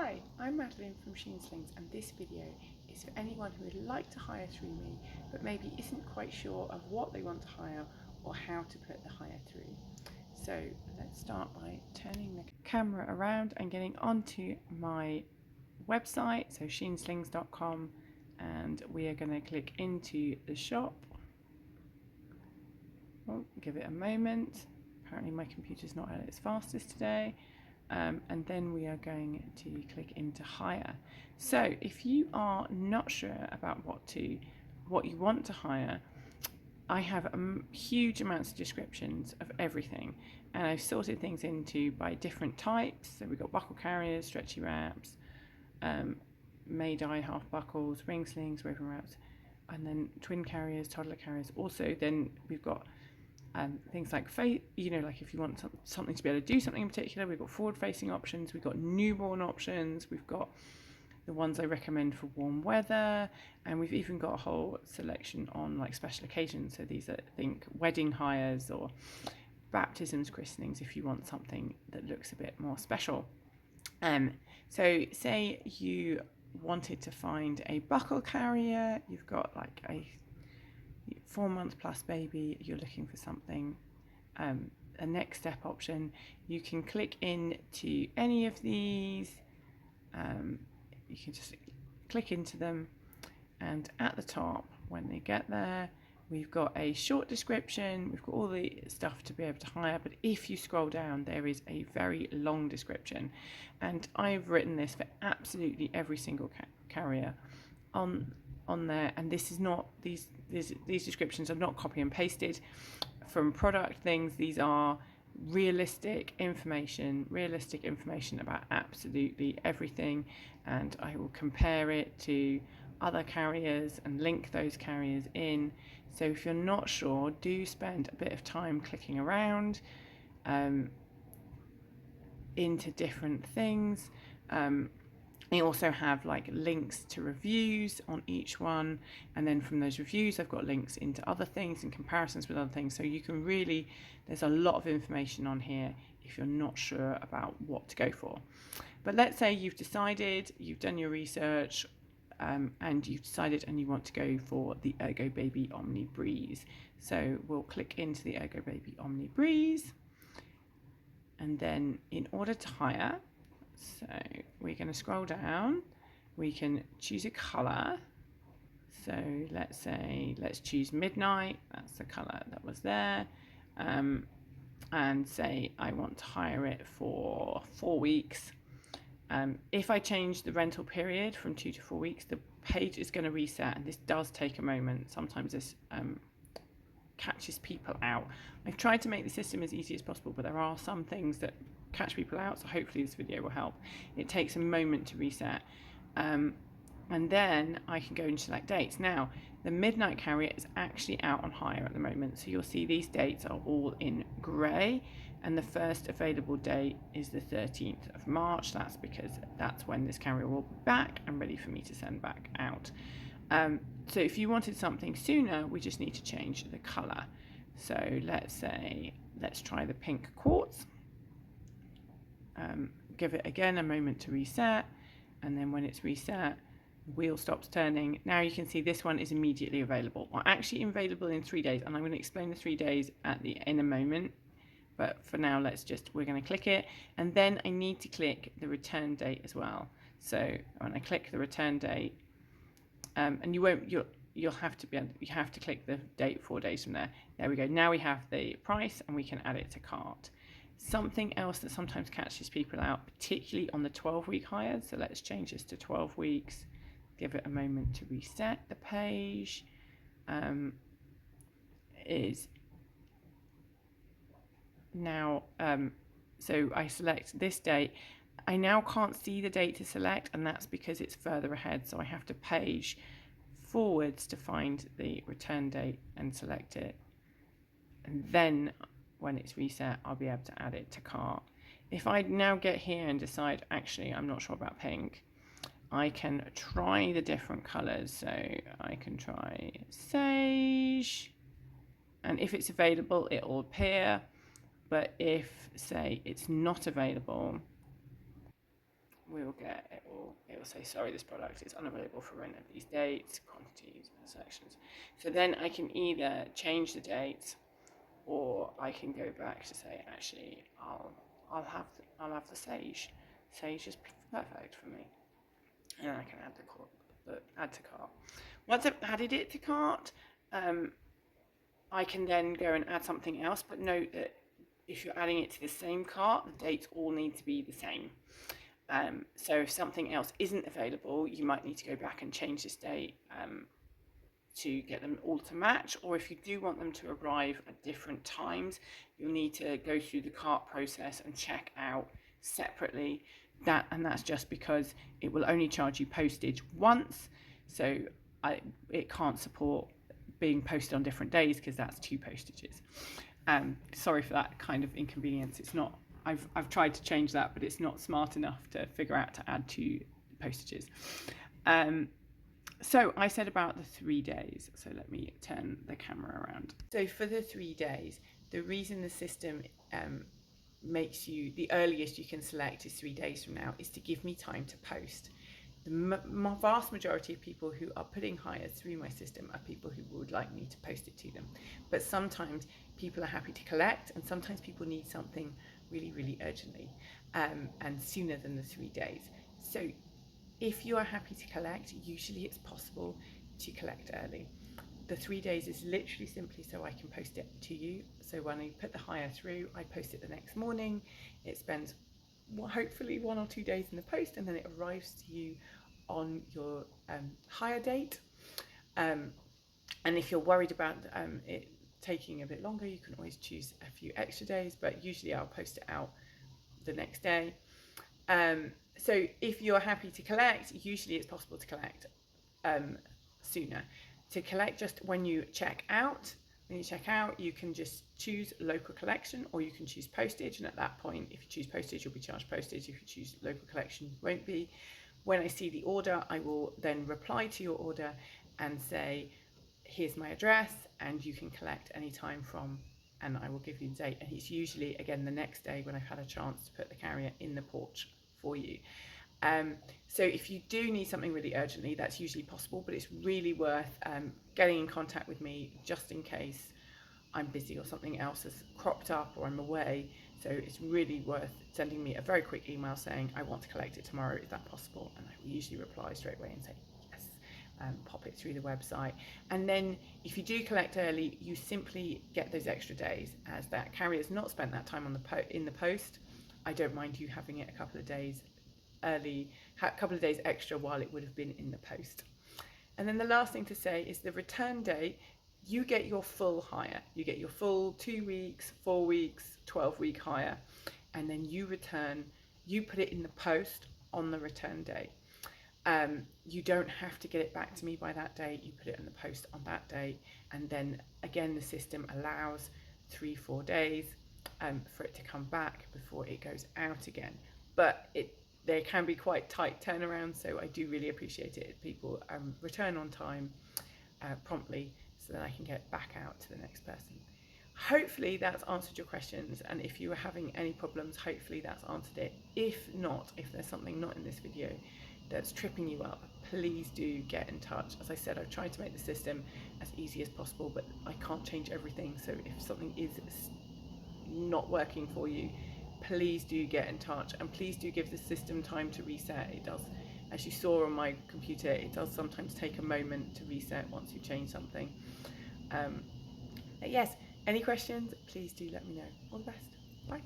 Hi, I'm Madeline from Sheen Slings, and this video is for anyone who would like to hire through me but maybe isn't quite sure of what they want to hire or how to put the hire through. So let's start by turning the camera around and getting onto my website, so sheenslings.com, and we are going to click into the shop. Well, give it a moment. Apparently my computer's not at its fastest today. And then we are going to click into hire. So if you are not sure about what you want to hire, I have huge amounts of descriptions of everything, and I've sorted things into by different types. So we've got buckle carriers, stretchy wraps, May-dye half buckles, ring slings, woven wraps, and then twin carriers, toddler carriers. Also, then we've got things like like if you want something to be able to do something in particular, we've got forward-facing options, we've got newborn options, we've got the ones I recommend for warm weather, and we've even got a whole selection on like special occasions. So these are, think, wedding hires or baptisms, christenings, if you want something that looks a bit more special. So say you wanted to find a buckle carrier, you've got like a 4-month plus baby, you're looking for something, a next step option, you can click into any of these. You can just click into them, and at the top, when they get there, we've got a short description, we've got all the stuff to be able to hire, but if you scroll down, there is a very long description, and I've written this for absolutely every single carrier on there, and this is not, these descriptions are not copy and pasted from product things. These are realistic information about absolutely everything, and I will compare it to other carriers and link those carriers in. So if you're not sure, do spend a bit of time clicking around into different things. They also have like links to reviews on each one, and then from those reviews I've got links into other things and comparisons with other things, so you can really, there's a lot of information on here if you're not sure about what to go for. But let's say you've decided, you've done your research, and you've decided and you want to go for the Ergo Baby Omni Breeze. So we'll click into the Ergo Baby Omni Breeze, and then in order to hire, so we're going to scroll down, we can choose a colour. So let's choose Midnight, that's the colour that was there, and say I want to hire it for 4 weeks. If I change the rental period from 2 to 4 weeks, the page is going to reset, and this does take a moment. Sometimes this catches people out. I've tried to make the system as easy as possible, but there are some things that catch people out, so hopefully this video will help. It takes a moment to reset, and then I can go and select dates. Now the Midnight carrier is actually out on hire at the moment, so you'll see these dates are all in grey, and the first available date is the 13th of March. That's because that's when this carrier will be back and ready for me to send back out. So if you wanted something sooner, we just need to change the colour. So let's try the pink quartz. Give it again a moment to reset, and then when it's reset, wheel stops turning. Now you can see this one is immediately available, or actually available in 3 days, and I'm going to explain the 3 days in a moment. But for now, we're going to click it, and then I need to click the return date as well. So when I click the return date, and you have to click the date 4 days from there. There we go. Now we have the price, and we can add it to cart. Something else that sometimes catches people out, particularly on the 12-week hires, so let's change this to 12 weeks, give it a moment to reset the page, is now, so I select this date. I now can't see the date to select, and that's because it's further ahead, so I have to page forwards to find the return date and select it, and then when it's reset, I'll be able to add it to cart. If I now get here and decide, actually, I'm not sure about pink, I can try the different colours. So I can try sage, and if it's available, it will appear. But if, say, it's not available, it will say, sorry, this product is unavailable for rent at these dates, quantities, and sections. So then I can either change the dates, or I can go back to say, actually, I'll have the sage. Sage is perfect for me, and I can add the add to cart. Once I've added it to cart, I can then go and add something else. But note that if you're adding it to the same cart, the dates all need to be the same. So if something else isn't available, you might need to go back and change this date to get them all to match. Or if you do want them to arrive at different times, you'll need to go through the cart process and check out separately. That's just because it will only charge you postage once, so it can't support being posted on different days because that's 2 postages. Sorry for that kind of inconvenience. It's not. I've tried to change that, but it's not smart enough to figure out to add 2 postages. So I said about the 3 days. So let me turn the camera around. So for the 3 days, the reason the system makes you, the earliest you can select is 3 days from now, is to give me time to post. The vast majority of people who are putting hires through my system are people who would like me to post it to them. But sometimes people are happy to collect, and sometimes people need something really, really urgently, and sooner than the 3 days. So if you are happy to collect, usually it's possible to collect early. The 3 days is literally simply so I can post it to you. So when I put the hire through, I post it the next morning. It spends hopefully 1 or 2 days in the post, and then it arrives to you on your hire date. And if you're worried about it taking a bit longer, you can always choose a few extra days, but usually I'll post it out the next day. So if you're happy to collect, usually it's possible to collect sooner. To collect just when you check out, you can just choose local collection, or you can choose postage. And at that point, if you choose postage, you'll be charged postage. If you choose local collection, you won't be. When I see the order, I will then reply to your order and say, here's my address, and you can collect anytime from, and I will give you the date. And it's usually, again, the next day when I've had a chance to put the carrier in the porch for you. So if you do need something really urgently, that's usually possible, but it's really worth getting in contact with me just in case I'm busy or something else has cropped up or I'm away. So it's really worth sending me a very quick email saying, I want to collect it tomorrow, is that possible? And I will usually reply straight away and say yes, pop it through the website. And then if you do collect early, you simply get those extra days, as that carrier's not spent that time on in the post. I don't mind you having it a couple of days early, a couple of days extra while it would have been in the post. And then the last thing to say is the return date. You get your full hire. You get your full 2 weeks, 4 weeks, 12-week hire, and then you return. You put it in the post on the return date. You don't have to get it back to me by that date. You put it in the post on that date, and then again the system allows 3-4 days for it to come back before it goes out again. But there can be quite tight turnarounds, so I do really appreciate it if people return on time promptly, so that I can get back out to the next person. Hopefully that's answered your questions, and if you were having any problems, hopefully that's answered it. If not, if there's something not in this video that's tripping you up, please do get in touch. As I said, I've tried to make the system as easy as possible, but I can't change everything, so if something is not working for you, please do get in touch, and please do give the system time to reset. It does, as you saw on my computer, it does sometimes take a moment to reset once you change something. But yes, any questions, please do let me know. All the best. Bye.